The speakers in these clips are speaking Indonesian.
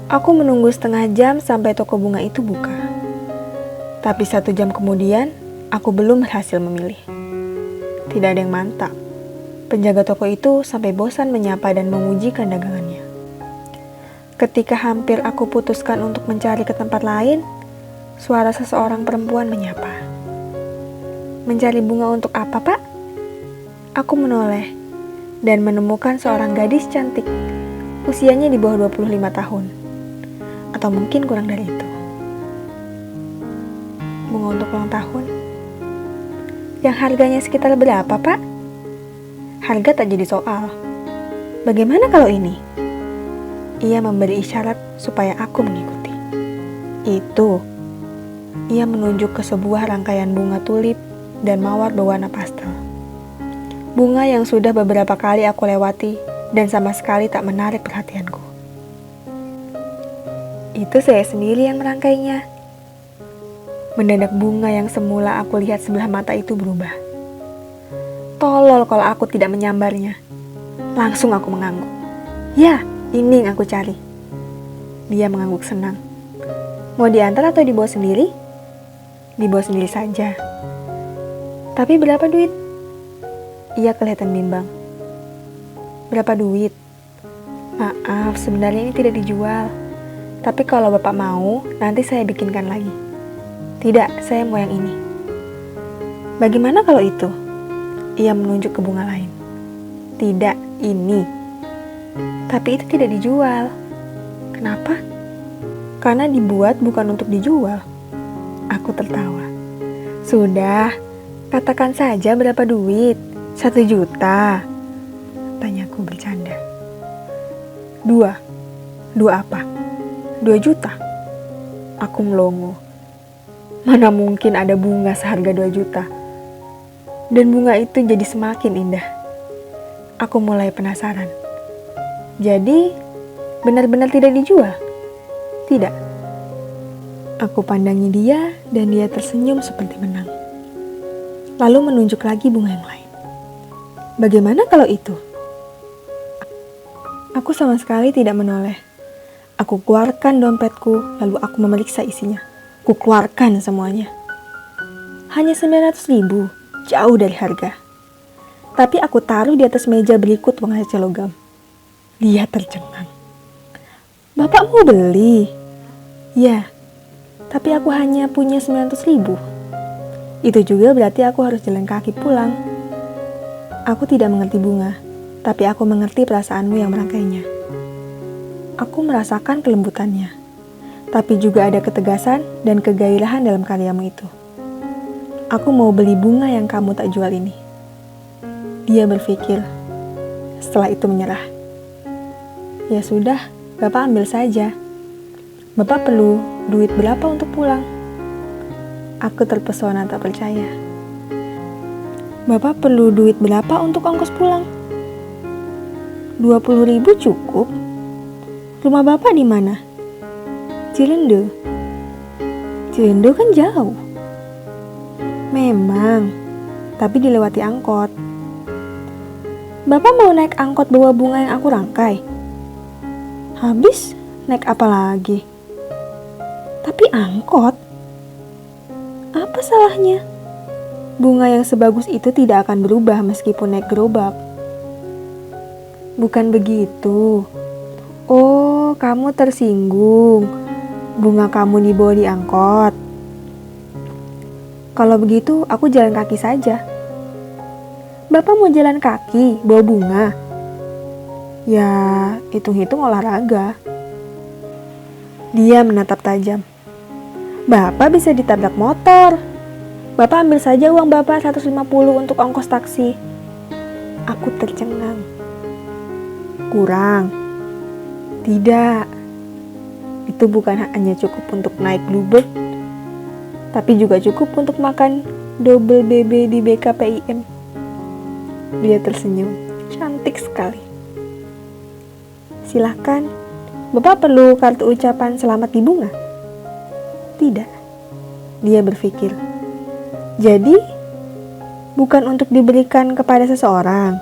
Aku menunggu setengah jam sampai toko bunga itu buka. Tapi 1 jam kemudian, aku belum berhasil memilih. Tidak ada yang mantap. Penjaga toko itu sampai bosan menyapa dan mengujikan dagangannya. Ketika hampir aku putuskan untuk mencari ke tempat lain, suara seseorang perempuan menyapa. "Mencari bunga untuk apa, Pak?" Aku menoleh dan menemukan seorang gadis cantik. Usianya di bawah 25 tahun. Atau mungkin kurang dari itu. Bunga untuk ulang tahun. Yang harganya sekitar berapa, Pak? Harga tak jadi soal. Bagaimana kalau ini? Ia memberi isyarat supaya aku mengikuti. Itu. Ia menunjuk ke sebuah rangkaian bunga tulip dan mawar berwarna pastel. Bunga yang sudah beberapa kali aku lewati dan sama sekali tak menarik perhatianku. Itu saya sendiri yang merangkainya. Mendadak bunga yang semula aku lihat sebelah mata itu berubah. Tolol kalau aku tidak menyambarnya. Langsung aku mengangguk. Ya, ini yang aku cari. Dia mengangguk senang. Mau diantar atau dibawa sendiri? Dibawa sendiri saja. Tapi berapa duit? Ia kelihatan bimbang. Berapa duit? Maaf, sebenarnya ini tidak dijual. Tapi kalau Bapak mau, nanti saya bikinkan lagi. Tidak, saya mau yang ini. Bagaimana kalau itu? Ia menunjuk ke bunga lain. Tidak, ini. Tapi itu tidak dijual. Kenapa? Karena dibuat bukan untuk dijual. Aku tertawa. Sudah, katakan saja berapa duit. 1 juta. Tanyaku bercanda. 2 apa? 2 juta. Aku melongo. Mana mungkin ada bunga seharga 2 juta. Dan bunga itu jadi semakin indah. Aku mulai penasaran. Jadi, benar-benar tidak dijual? Tidak. Aku pandangi dia dan dia tersenyum seperti menang. Lalu menunjuk lagi bunga yang lain. Bagaimana kalau itu? Aku sama sekali tidak menoleh. Aku keluarkan dompetku, lalu aku memeriksa isinya. Ku keluarkan semuanya. Hanya 900.000, jauh dari harga. Tapi aku taruh di atas meja berikut uang receh logam. Dia tercengang. Bapak mau beli? Ya, tapi aku hanya punya 900.000. Itu juga berarti aku harus jalan kaki pulang. Aku tidak mengerti bunga, tapi aku mengerti perasaanmu yang merangkainya. Aku merasakan kelembutannya, tapi juga ada ketegasan dan kegairahan dalam karyamu itu. Aku mau beli bunga yang kamu tak jual ini. Dia berpikir, setelah itu menyerah. Ya sudah, Bapak ambil saja. Bapak perlu duit berapa untuk pulang? Aku terpesona tak percaya. Bapak perlu duit berapa untuk ongkos pulang? 20.000 cukup? Rumah Bapak di mana? Cilendo. Cilendo kan jauh. Memang, tapi dilewati angkot. Bapak mau naik angkot bawa bunga yang aku rangkai? Habis, naik apa lagi? Tapi angkot? Apa salahnya? Bunga yang sebagus itu tidak akan berubah meskipun naik gerobak. Bukan begitu. Oh, kamu tersinggung. Bunga kamu dibawa di angkot. Kalau begitu, aku jalan kaki saja. Bapak mau jalan kaki, bawa bunga? Ya, hitung-hitung olahraga. Dia menatap tajam. Bapak bisa ditabrak motor. Bapak ambil saja uang Bapak 150 untuk ongkos taksi. Aku tercengang. Kurang. Tidak. Itu bukan hanya cukup untuk naik Bluebird, tapi juga cukup untuk makan double BB di BKPIM. Dia tersenyum. Cantik sekali. Silahkan. Bapak perlu kartu ucapan selamat di bunga? Tidak. Dia berpikir. Jadi, bukan untuk diberikan kepada seseorang.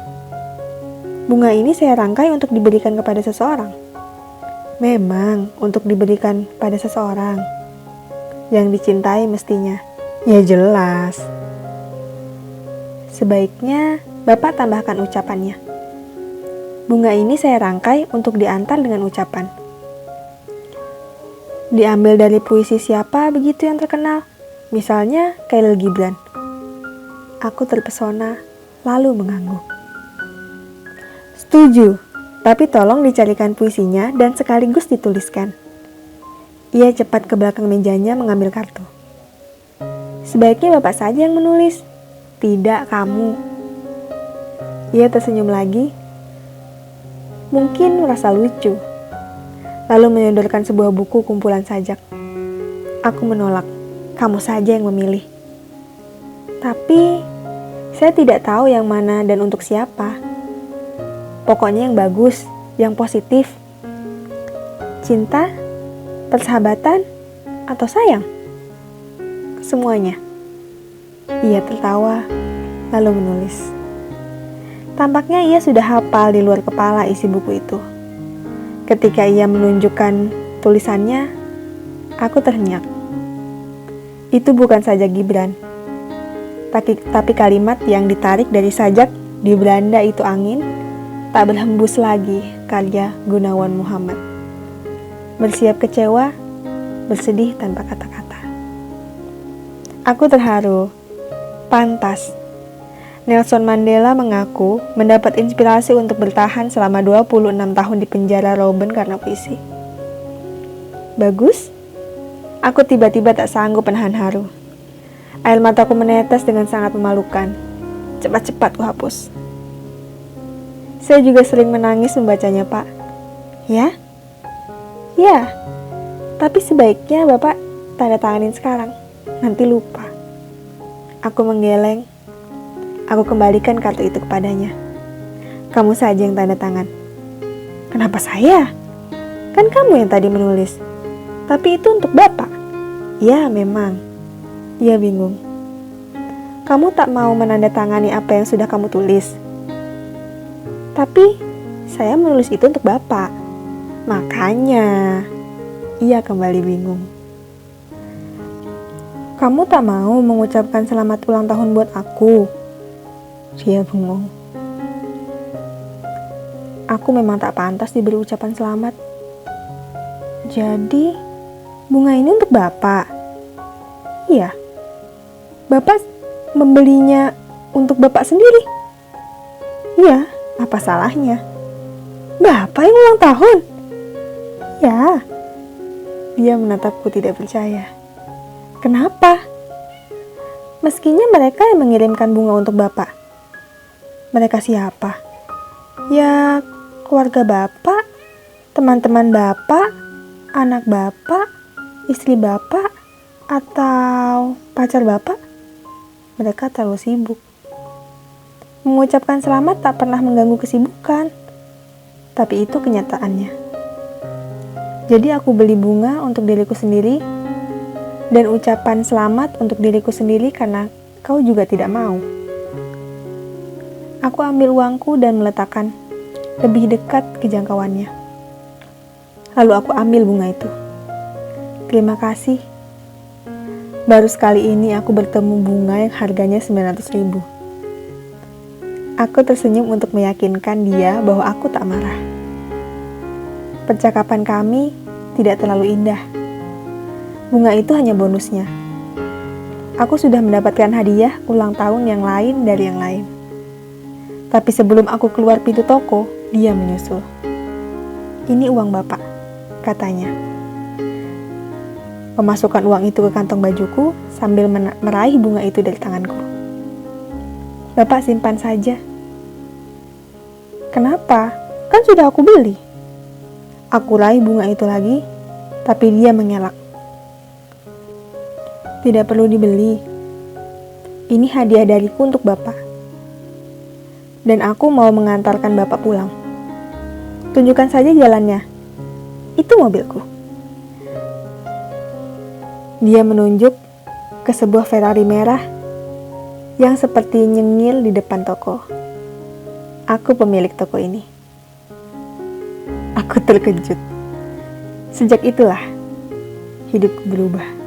Bunga ini saya rangkai untuk diberikan kepada seseorang. Memang untuk diberikan pada seseorang yang dicintai mestinya. Ya jelas. Sebaiknya Bapak tambahkan ucapannya. Bunga ini saya rangkai untuk diantar dengan ucapan. Diambil dari puisi siapa begitu yang terkenal? Misalnya Khalil Gibran. Aku terpesona, lalu mengangguk. Setuju, tapi tolong dicarikan puisinya dan sekaligus dituliskan. Ia cepat ke belakang mejanya mengambil kartu. Sebaiknya Bapak saja yang menulis. Tidak, kamu. Ia tersenyum lagi. Mungkin merasa lucu. Lalu menyodorkan sebuah buku kumpulan sajak. Aku menolak. Kamu saja yang memilih. Tapi, saya tidak tahu yang mana dan untuk siapa. Pokoknya yang bagus, yang positif. Cinta, persahabatan, atau sayang? Semuanya. Ia tertawa, lalu menulis. Tampaknya ia sudah hafal di luar kepala isi buku itu. Ketika ia menunjukkan tulisannya, aku terhenyak. Itu bukan sajak Gibran, tapi kalimat yang ditarik dari sajak di Belanda itu angin, tak berhembus lagi, karya Gunawan Muhammad. Bersiap kecewa, bersedih tanpa kata-kata. Aku terharu. Pantas. Nelson Mandela mengaku mendapat inspirasi untuk bertahan selama 26 tahun di penjara Robben karena puisi. Bagus? Aku tiba-tiba tak sanggup menahan haru. Air mataku menetes dengan sangat memalukan. Cepat-cepat ku hapus. Saya juga sering menangis membacanya, Pak. Ya? Ya. Tapi sebaiknya Bapak tanda tanganin sekarang. Nanti lupa. Aku menggeleng. Aku kembalikan kartu itu kepadanya. Kamu saja yang tanda tangan. Kenapa saya? Kan kamu yang tadi menulis. Tapi itu untuk Bapak. Ya, memang. Ia bingung. Kamu tak mau menandatangani apa yang sudah kamu tulis. Tapi, saya menulis itu untuk Bapak. Makanya, ia kembali bingung. Kamu tak mau mengucapkan selamat ulang tahun buat aku? Dia bengong. Aku memang tak pantas diberi ucapan selamat. Jadi, bunga ini untuk Bapak? Iya. Bapak membelinya untuk Bapak sendiri? Iya, apa salahnya? Bapak yang ulang tahun? Ya. Dia menatapku tidak percaya. Kenapa? Meskinya mereka yang mengirimkan bunga untuk Bapak. Mereka siapa? Ya, keluarga Bapak, teman-teman Bapak, anak Bapak, istri Bapak, atau pacar Bapak. Mereka terlalu sibuk. Mengucapkan selamat tak pernah mengganggu kesibukan. Tapi itu kenyataannya. Jadi aku beli bunga untuk diriku sendiri dan ucapan selamat untuk diriku sendiri karena kau juga tidak mau. Aku ambil uangku dan meletakkan lebih dekat ke jangkauannya. Lalu aku ambil bunga itu. Terima kasih. Baru sekali ini aku bertemu bunga yang harganya 900.000. Aku tersenyum untuk meyakinkan dia bahwa aku tak marah. Percakapan kami tidak terlalu indah. Bunga itu hanya bonusnya. Aku sudah mendapatkan hadiah ulang tahun yang lain dari yang lain. Tapi sebelum aku keluar pintu toko, dia menyusul. Ini uang Bapak, katanya. Memasukkan uang itu ke kantong bajuku sambil meraih bunga itu dari tanganku. Bapak simpan saja. Kenapa? Kan sudah aku beli. Aku raih bunga itu lagi, tapi dia mengelak. Tidak perlu dibeli. Ini hadiah dariku untuk Bapak. Dan aku mau mengantarkan Bapak pulang. Tunjukkan saja jalannya. Itu mobilku. Dia menunjuk ke sebuah Ferrari merah yang seperti nyengil di depan toko. Aku pemilik toko ini. Aku terkejut. Sejak itulah hidupku berubah.